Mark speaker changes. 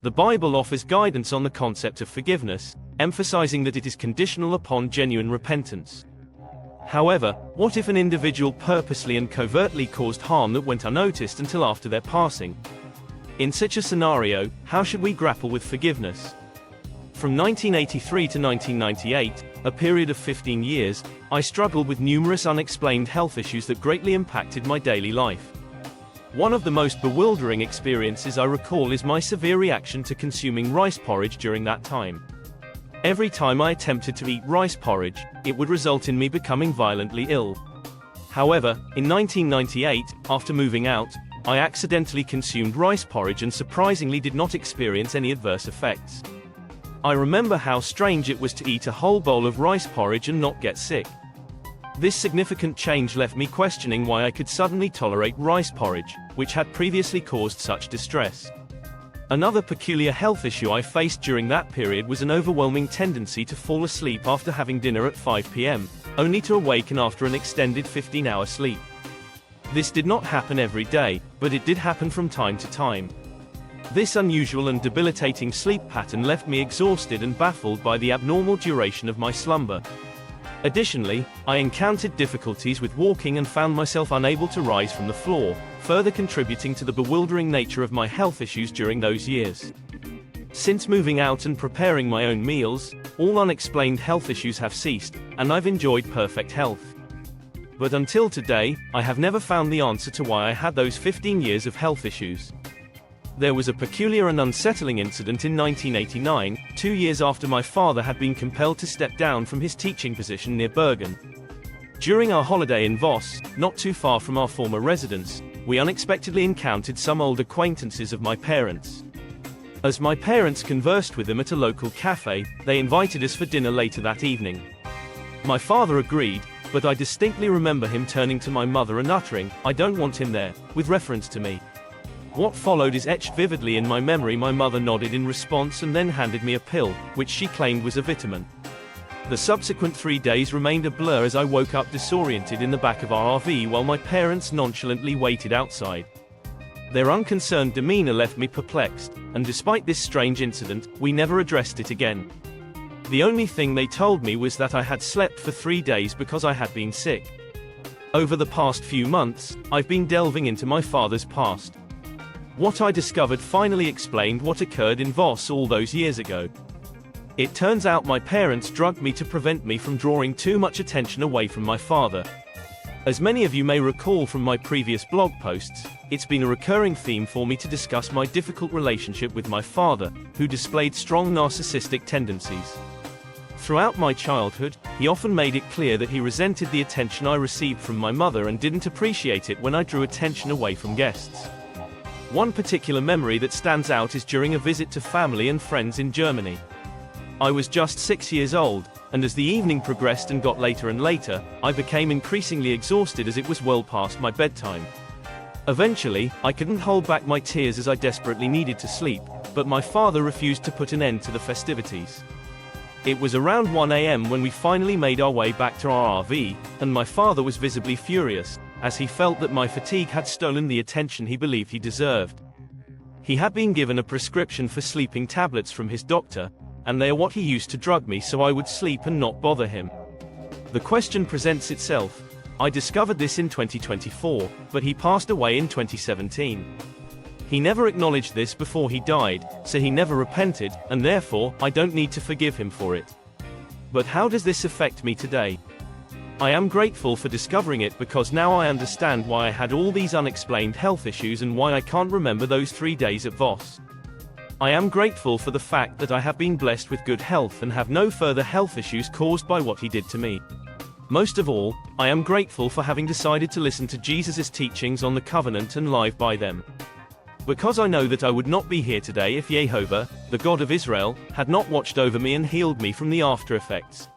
Speaker 1: The Bible offers guidance on the concept of forgiveness, emphasizing that it is conditional upon genuine repentance. However, what if an individual purposely and covertly caused harm that went unnoticed until after their passing? In such a scenario, how should we grapple with forgiveness? From 1983 to 1998, a period of 15 years, I struggled with numerous unexplained health issues that greatly impacted my daily life. One of the most bewildering experiences I recall is my severe reaction to consuming rice porridge during that time. Every time I attempted to eat rice porridge, it would result in me becoming violently ill. However, in 1998, after moving out, I accidentally consumed rice porridge and surprisingly did not experience any adverse effects. I remember how strange it was to eat a whole bowl of rice porridge and not get sick. This significant change left me questioning why I could suddenly tolerate rice porridge, which had previously caused such distress. Another peculiar health issue I faced during that period was an overwhelming tendency to fall asleep after having dinner at 5 p.m., only to awaken after an extended 15-hour sleep. This did not happen every day, but it did happen from time to time. This unusual and debilitating sleep pattern left me exhausted and baffled by the abnormal duration of my slumber. Additionally, I encountered difficulties with walking and found myself unable to rise from the floor, further contributing to the bewildering nature of my health issues during those years. Since moving out and preparing my own meals, all unexplained health issues have ceased, and I've enjoyed perfect health. But until today, I have never found the answer to why I had those 15 years of health issues. There was a peculiar and unsettling incident in 1989, 2 years after my father had been compelled to step down from his teaching position near Bergen. During our holiday in Voss, not too far from our former residence, we unexpectedly encountered some old acquaintances of my parents. As my parents conversed with them at a local cafe, they invited us for dinner later that evening. My father agreed, but I distinctly remember him turning to my mother and uttering, "I don't want him there," with reference to me. What followed is etched vividly in my memory. My mother nodded in response and then handed me a pill, which she claimed was a vitamin. The subsequent 3 days remained a blur as I woke up disoriented in the back of our RV while my parents nonchalantly waited outside. Their unconcerned demeanor left me perplexed, and despite this strange incident, we never addressed it again. The only thing they told me was that I had slept for 3 days because I had been sick. Over the past few months, I've been delving into my father's past. What I discovered finally explained what occurred in Voss all those years ago. It turns out my parents drugged me to prevent me from drawing too much attention away from my father. As many of you may recall from my previous blog posts, it's been a recurring theme for me to discuss my difficult relationship with my father, who displayed strong narcissistic tendencies. Throughout my childhood, he often made it clear that he resented the attention I received from my mother and didn't appreciate it when I drew attention away from guests. One particular memory that stands out is during a visit to family and friends in Germany. I was just 6 years old, and as the evening progressed and got later and later, I became increasingly exhausted as it was well past my bedtime. Eventually, I couldn't hold back my tears as I desperately needed to sleep, but my father refused to put an end to the festivities. It was around 1 a.m. when we finally made our way back to our RV, and my father was visibly furious, as he felt that my fatigue had stolen the attention he believed he deserved. He had been given a prescription for sleeping tablets from his doctor, and they are what he used to drug me so I would sleep and not bother him. The question presents itself. I discovered this in 2024, but he passed away in 2017. He never acknowledged this before he died, so he never repented, and therefore, I don't need to forgive him for it. But how does this affect me today? I am grateful for discovering it because now I understand why I had all these unexplained health issues and why I can't remember those 3 days at Voss. I am grateful for the fact that I have been blessed with good health and have no further health issues caused by what he did to me. Most of all, I am grateful for having decided to listen to Jesus' teachings on the covenant and live by them. Because I know that I would not be here today if Jehovah, the God of Israel, had not watched over me and healed me from the after effects.